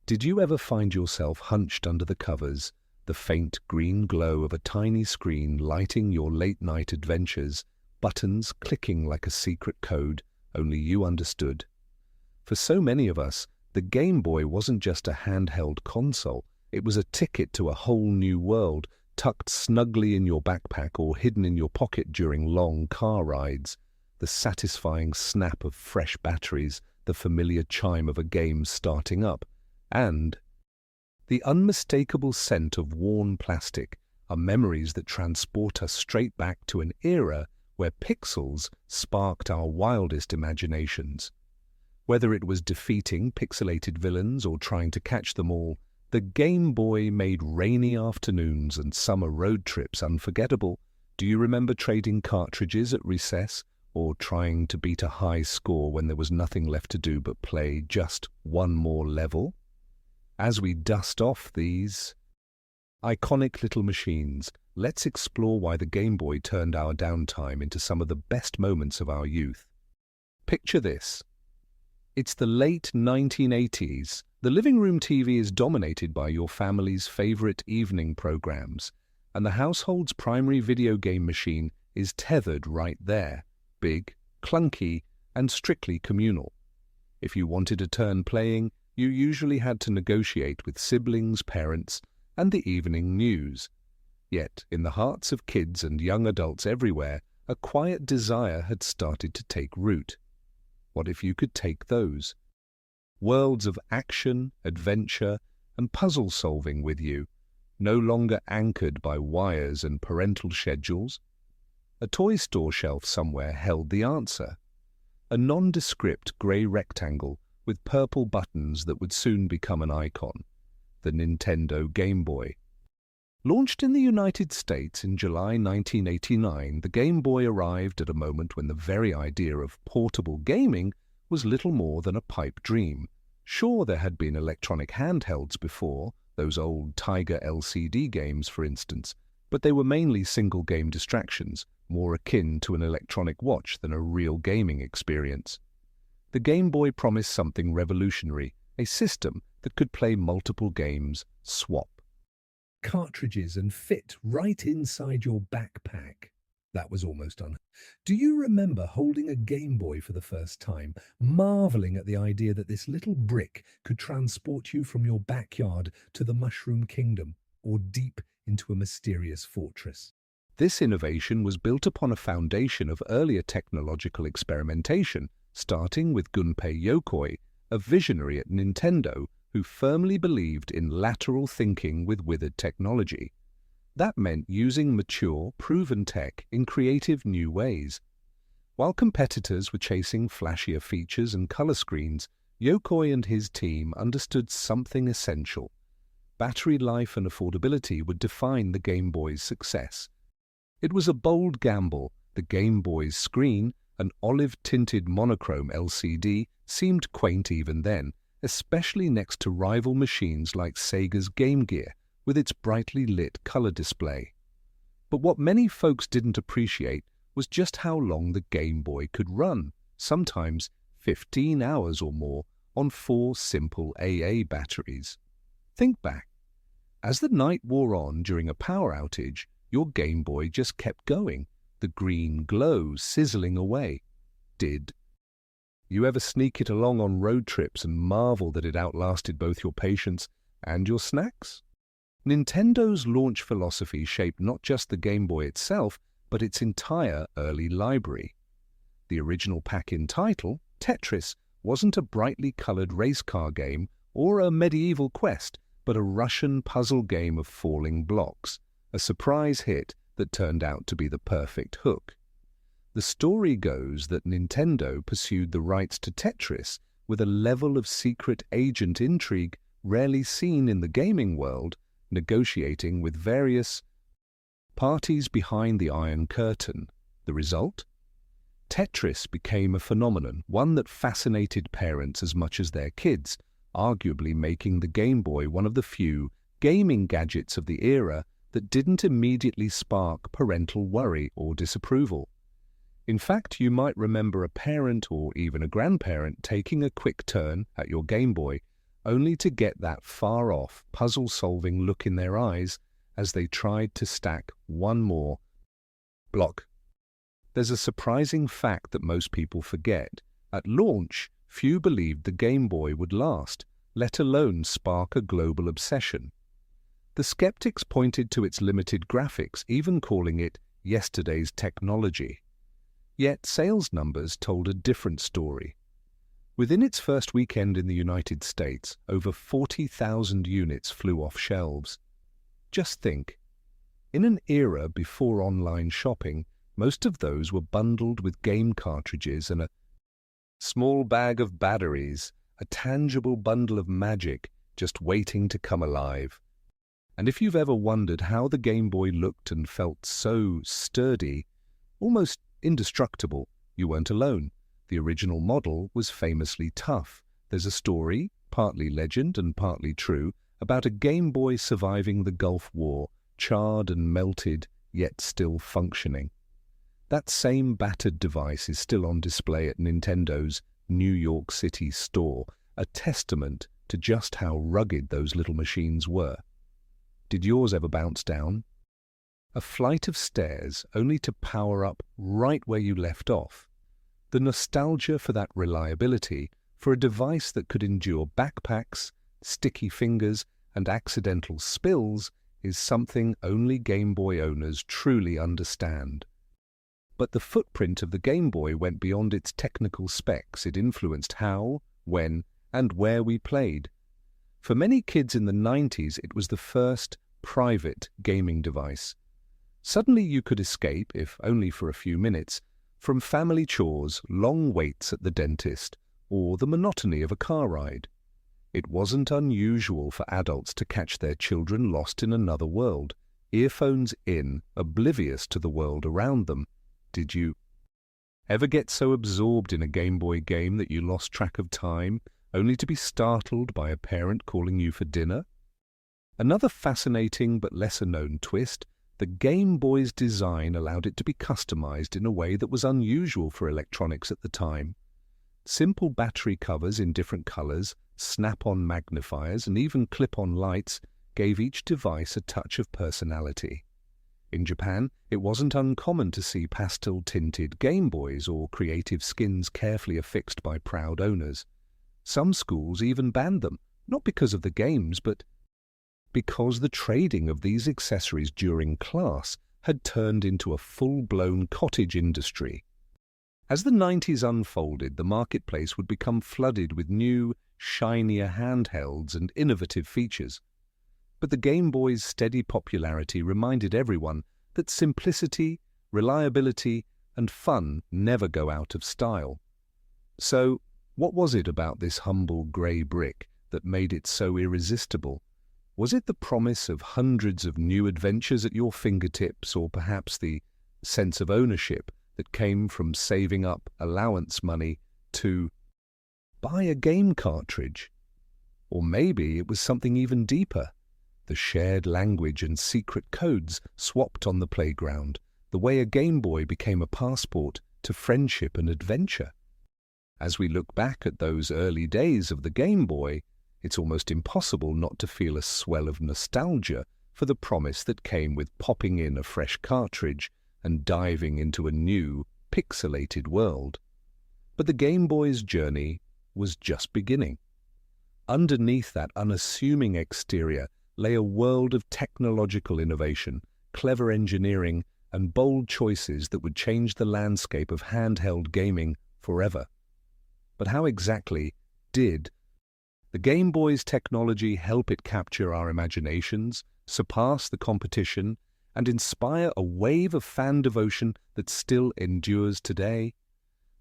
Did you ever find yourself hunched under the covers, the faint green glow of a tiny screen lighting your late-night adventures, buttons clicking like a secret code only you understood? For so many of us, the Game Boy wasn't just a handheld console, it was a ticket to a whole new world, tucked snugly in your backpack or hidden in your pocket during long car rides. The satisfying snap of fresh batteries, the familiar chime of a game starting up, and the unmistakable scent of worn plastic are memories that transport us straight back to an era where pixels sparked our wildest imaginations. Whether it was defeating pixelated villains or trying to catch them all, the Game Boy made rainy afternoons and summer road trips unforgettable. Do you remember trading cartridges at recess or trying to beat a high score when there was nothing left to do but play just one more level? As we dust off these iconic little machines, let's explore why the Game Boy turned our downtime into some of the best moments of our youth. Picture this. It's the late 1980s. The living room TV is dominated by your family's favorite evening programs, and the household's primary video game machine is tethered right there, big, clunky, and strictly communal. If you wanted a turn playing, you usually had to negotiate with siblings, parents, and the evening news. Yet, in the hearts of kids and young adults everywhere, a quiet desire had started to take root. What if you could take those worlds of action, adventure, and puzzle solving with you, no longer anchored by wires and parental schedules? A toy store shelf somewhere held the answer. A nondescript grey rectangle with purple buttons that would soon become an icon, the Nintendo Game Boy. Launched in the United States in July 1989, the Game Boy arrived at a moment when the very idea of portable gaming was little more than a pipe dream. Sure, there had been electronic handhelds before, those old Tiger LCD games, for instance, but they were mainly single-game distractions, more akin to an electronic watch than a real gaming experience. The Game Boy promised something revolutionary, a system that could play multiple games, swap cartridges and fit right inside your backpack. That was almost on. Do you remember holding a Game Boy for the first time, marveling at the idea that this little brick could transport you from your backyard to the Mushroom Kingdom or deep into a mysterious fortress? This innovation was built upon a foundation of earlier technological experimentation, starting with Gunpei Yokoi, a visionary at Nintendo who firmly believed in lateral thinking with withered technology. That meant using mature, proven tech in creative new ways. While competitors were chasing flashier features and color screens, Yokoi and his team understood something essential. Battery life and affordability would define the Game Boy's success. It was a bold gamble. The Game Boy's screen, an olive-tinted monochrome LCD, seemed quaint even then, especially next to rival machines like Sega's Game Gear, with its brightly lit color display. But what many folks didn't appreciate was just how long the Game Boy could run, sometimes 15 hours or more, on 4 simple AA batteries. Think back. As the night wore on during a power outage, your Game Boy just kept going, the green glow sizzling away. Did you ever sneak it along on road trips and marvel that it outlasted both your patience and your snacks? Nintendo's launch philosophy shaped not just the Game Boy itself, but its entire early library. The original pack-in title, Tetris, wasn't a brightly colored race car game or a medieval quest, but a Russian puzzle game of falling blocks, a surprise hit that turned out to be the perfect hook. The story goes that Nintendo pursued the rights to Tetris with a level of secret agent intrigue rarely seen in the gaming world, negotiating with various parties behind the Iron Curtain. The result? Tetris became a phenomenon, one that fascinated parents as much as their kids, arguably making the Game Boy one of the few gaming gadgets of the era that didn't immediately spark parental worry or disapproval. In fact, you might remember a parent or even a grandparent taking a quick turn at your Game Boy only to get that far-off, puzzle-solving look in their eyes as they tried to stack one more block. There's a surprising fact that most people forget. At launch, few believed the Game Boy would last, let alone spark a global obsession. The skeptics pointed to its limited graphics, even calling it yesterday's technology. Yet sales numbers told a different story. Within its first weekend in the United States, over 40,000 units flew off shelves. Just think, in an era before online shopping, most of those were bundled with game cartridges and a small bag of batteries, a tangible bundle of magic just waiting to come alive. And if you've ever wondered how the Game Boy looked and felt so sturdy, almost indestructible, you weren't alone. The original model was famously tough. There's a story, partly legend and partly true, about a Game Boy surviving the Gulf War, charred and melted, yet still functioning. That same battered device is still on display at Nintendo's New York City store, a testament to just how rugged those little machines were. Did yours ever bounce down? A flight of stairs only to power up right where you left off. The nostalgia for that reliability, for a device that could endure backpacks, sticky fingers, and accidental spills, is something only Game Boy owners truly understand. But the footprint of the Game Boy went beyond its technical specs. It influenced how, when, and where we played. For many kids in the 90s, it was the first private gaming device. Suddenly you could escape, if only for a few minutes, from family chores, long waits at the dentist, or the monotony of a car ride. It wasn't unusual for adults to catch their children lost in another world, earphones in, oblivious to the world around them. Did you ever get so absorbed in a Game Boy game that you lost track of time, only to be startled by a parent calling you for dinner? Another fascinating but lesser-known twist, the Game Boy's design allowed it to be customized in a way that was unusual for electronics at the time. Simple battery covers in different colors, snap-on magnifiers, and even clip-on lights gave each device a touch of personality. In Japan, it wasn't uncommon to see pastel-tinted Game Boys or creative skins carefully affixed by proud owners. Some schools even banned them, not because of the games, but because the trading of these accessories during class had turned into a full-blown cottage industry. As the 90s unfolded, the marketplace would become flooded with new, shinier handhelds and innovative features. But the Game Boy's steady popularity reminded everyone that simplicity, reliability, and fun never go out of style. So, what was it about this humble grey brick that made it so irresistible? Was it the promise of hundreds of new adventures at your fingertips, or perhaps the sense of ownership that came from saving up allowance money to buy a game cartridge? Or maybe it was something even deeper. The shared language and secret codes swapped on the playground, the way a Game Boy became a passport to friendship and adventure. As we look back at those early days of the Game Boy, it's almost impossible not to feel a swell of nostalgia for the promise that came with popping in a fresh cartridge and diving into a new, pixelated world. But the Game Boy's journey was just beginning. Underneath that unassuming exterior lay a world of technological innovation, clever engineering, and bold choices that would change the landscape of handheld gaming forever. But how exactly did the Game Boy's technology help it capture our imaginations, surpass the competition, and inspire a wave of fan devotion that still endures today?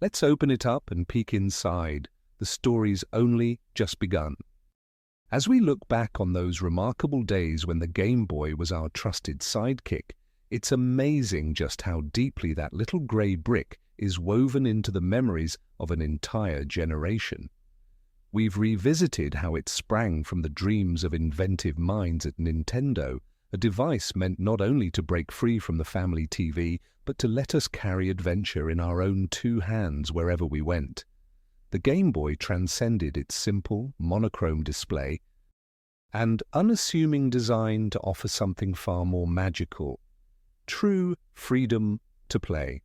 Let's open it up and peek inside. The story's only just begun. As we look back on those remarkable days when the Game Boy was our trusted sidekick, it's amazing just how deeply that little grey brick is woven into the memories of an entire generation. We've revisited how it sprang from the dreams of inventive minds at Nintendo, a device meant not only to break free from the family TV, but to let us carry adventure in our own two hands wherever we went. the Game Boy transcended its simple, monochrome display and unassuming design to offer something far more magical: true freedom to play.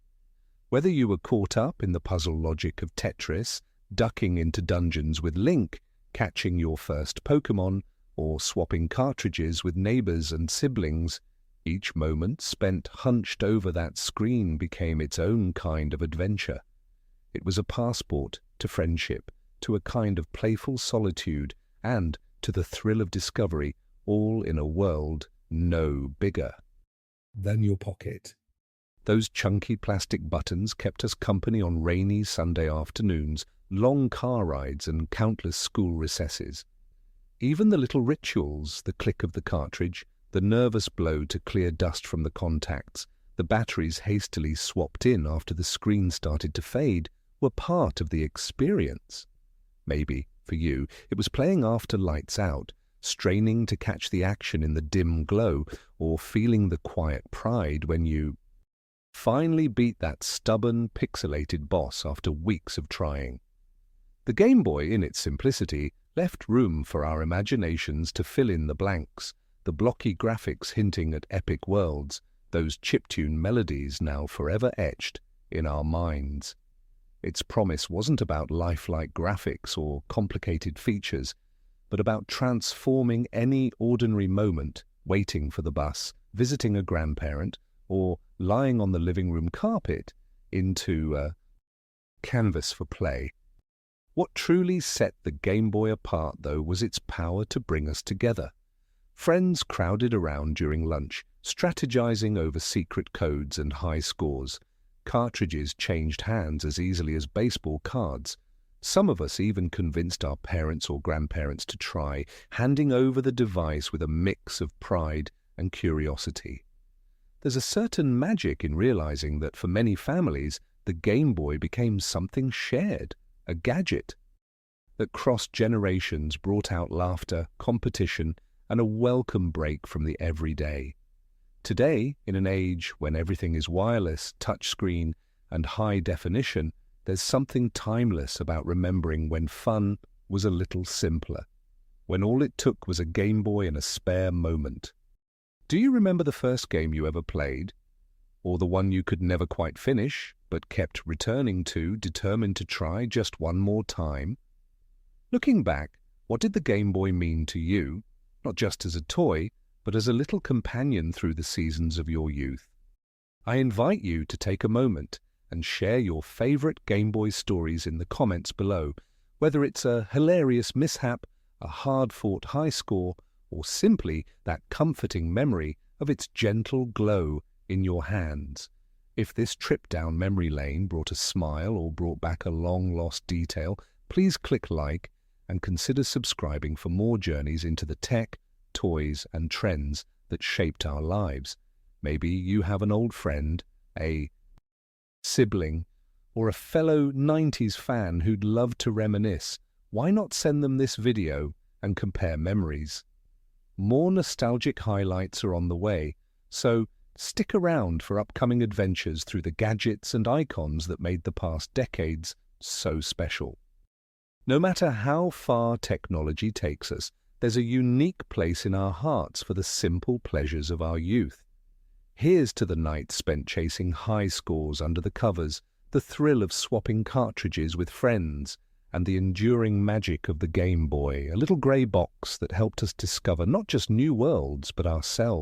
Whether you were caught up in the puzzle logic of Tetris, ducking into dungeons with Link, catching your first Pokémon, or swapping cartridges with neighbors and siblings, each moment spent hunched over that screen became its own kind of adventure. It was a passport to friendship, to a kind of playful solitude, and to the thrill of discovery, all in a world no bigger than your pocket. Those chunky plastic buttons kept us company on rainy Sunday afternoons, long car rides, and countless school recesses. Even the little rituals, the click of the cartridge, the nervous blow to clear dust from the contacts, the batteries hastily swapped in after the screen started to fade, were part of the experience. Maybe, for you, it was playing after lights out, straining to catch the action in the dim glow, or feeling the quiet pride when you finally beat that stubborn, pixelated boss after weeks of trying. The Game Boy, in its simplicity, left room for our imaginations to fill in the blanks, the blocky graphics hinting at epic worlds, those chiptune melodies now forever etched in our minds. Its promise wasn't about lifelike graphics or complicated features, but about transforming any ordinary moment, waiting for the bus, visiting a grandparent, or lying on the living room carpet, into a canvas for play. What truly set the Game Boy apart, though, was its power to bring us together. Friends crowded around during lunch, strategizing over secret codes and high scores. Cartridges changed hands as easily as baseball cards. Some of us even convinced our parents or grandparents to try, handing over the device with a mix of pride and curiosity. There's a certain magic in realizing that for many families, the Game Boy became something shared, a gadget that crossed generations, brought out laughter, competition, and a welcome break from the everyday. Today, in an age when everything is wireless, touchscreen, and high definition, there's something timeless about remembering when fun was a little simpler, when all it took was a Game Boy and a spare moment. Do you remember the first game you ever played? Or the one you could never quite finish, but kept returning to, determined to try just one more time? Looking back, what did the Game Boy mean to you, not just as a toy, but as a little companion through the seasons of your youth? I invite you to take a moment and share your favorite Game Boy stories in the comments below, whether it's a hilarious mishap, a hard-fought high score, or simply that comforting memory of its gentle glow in your hands. If this trip down memory lane brought a smile or brought back a long-lost detail, please click like and consider subscribing for more journeys into the tech, toys, and trends that shaped our lives. Maybe you have an old friend, a sibling, or a fellow 90s fan who'd love to reminisce. Why not send them this video and compare memories? More nostalgic highlights are on the way, so stick around for upcoming adventures through the gadgets and icons that made the past decades so special. No matter how far technology takes us, there's a unique place in our hearts for the simple pleasures of our youth. Here's to the nights spent chasing high scores under the covers, the thrill of swapping cartridges with friends, and the enduring magic of the Game Boy, a little grey box that helped us discover not just new worlds, but ourselves.